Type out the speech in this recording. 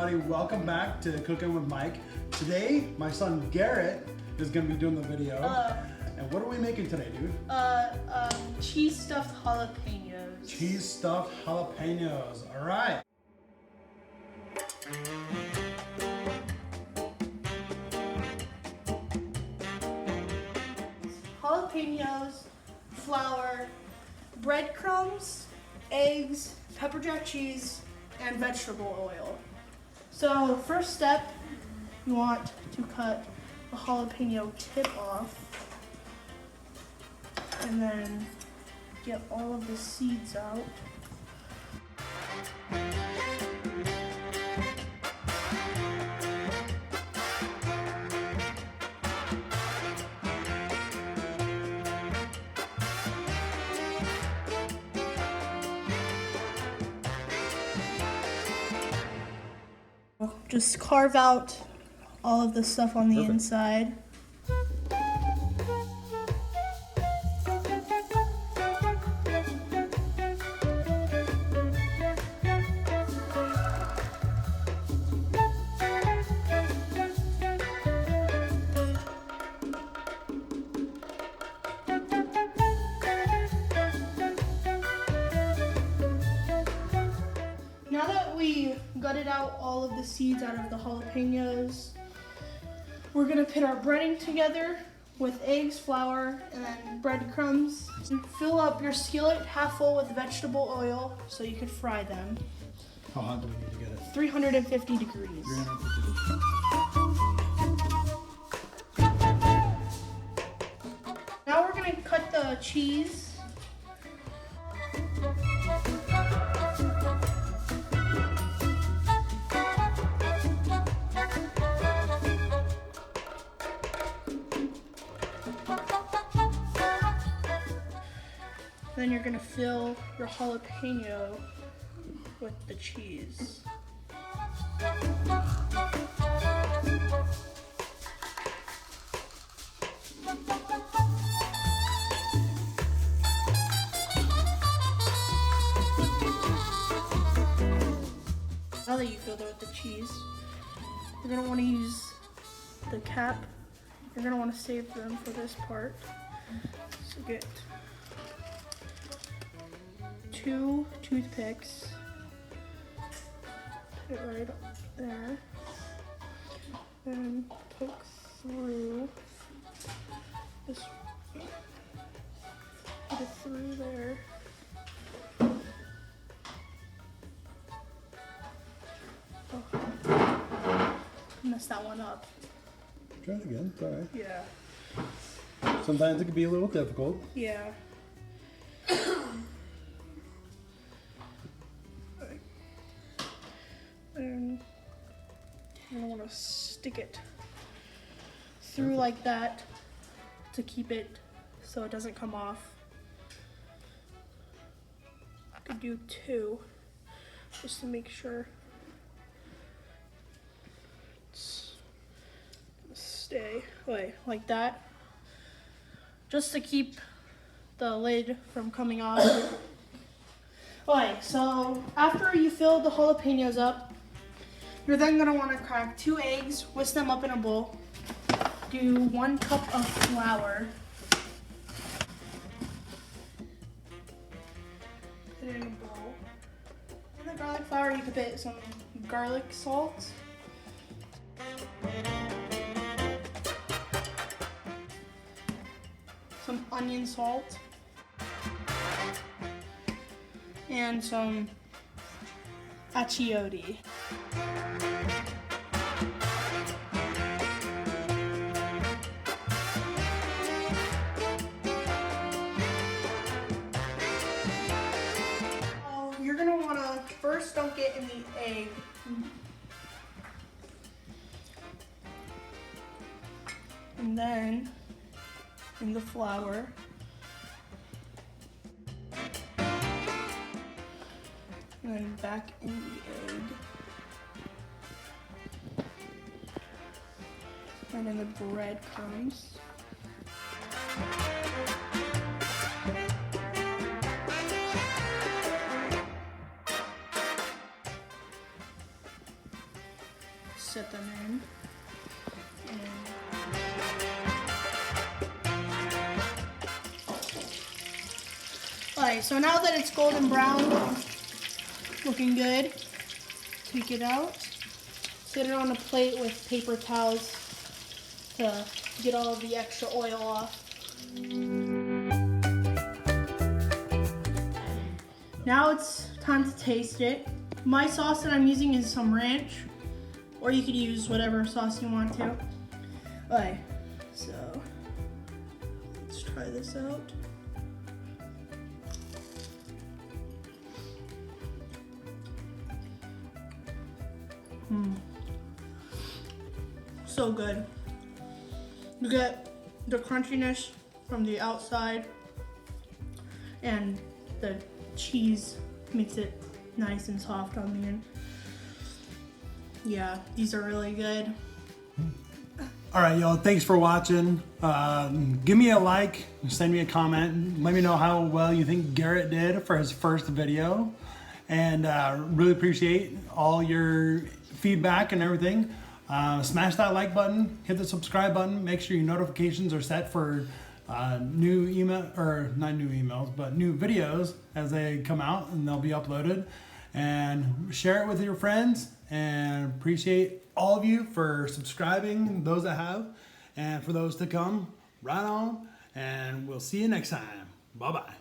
everybody, welcome back to Cooking with Mike. Today, my son Garrett is gonna be doing the video. And what are we making today, dude? Cheese stuffed jalapeños. Cheese stuffed jalapeños, all right. Jalapeños, flour, breadcrumbs, eggs, pepper jack cheese, and vegetable oil. So first step, you want to cut the jalapeno tip off and then get all of the seeds out. Just carve out all of the stuff on the inside. Now that we gutted out all of the seeds out of the jalapeños, we're gonna put our breading together with eggs, flour, and then breadcrumbs. And fill up your skillet half full with vegetable oil so you can fry them. How hot do we need to get it? 350 degrees. 350. Now we're gonna cut the cheese. Then you're gonna fill your jalapeno with the cheese. Now that you filled it with the cheese, you're gonna wanna use the cap. You're gonna wanna save them for this part. So get 2 toothpicks, put it right up there, and poke through this, put it through there. Oh, messed that one up. Try it again, it's all right. Yeah. Sometimes it can be a little difficult. Yeah. And you're gonna want to stick it through like that to keep it so it doesn't come off. I could do 2 just to make sure it's gonna stay like that, just to keep the lid from coming off. Okay, so after you fill the jalapenos up, you're then gonna wanna crack 2 eggs, whisk them up in a bowl. Do 1 cup of flour. Put it in a bowl. In the garlic flour, you could put some garlic salt. Some onion salt. And some achiote. You're gonna wanna first dunk it in the egg. And then in the flour. And then back in the egg. And then the breadcrumbs. set them in. Alright, so now that it's golden brown, looking good, take it out. Sit it on a plate with paper towels to get all of the extra oil off. Now it's time to taste it. My sauce that I'm using is some ranch, or you could use whatever sauce you want to. Alright, so let's try this out. So good. You get the crunchiness from the outside, and the cheese makes it nice and soft on the end. Yeah, these are really good. All right, y'all, thanks for watching. Give me a like, send me a comment, let me know how well you think Garrett did for his first video. And really appreciate all your feedback and everything. Smash that like button, hit the subscribe button, make sure your notifications are set for new email, or not new emails, but new videos as they come out and they'll be uploaded. And share it with your friends, and appreciate all of you for subscribing, those that have, and for those to come, right on, and we'll see you next time. Bye-bye.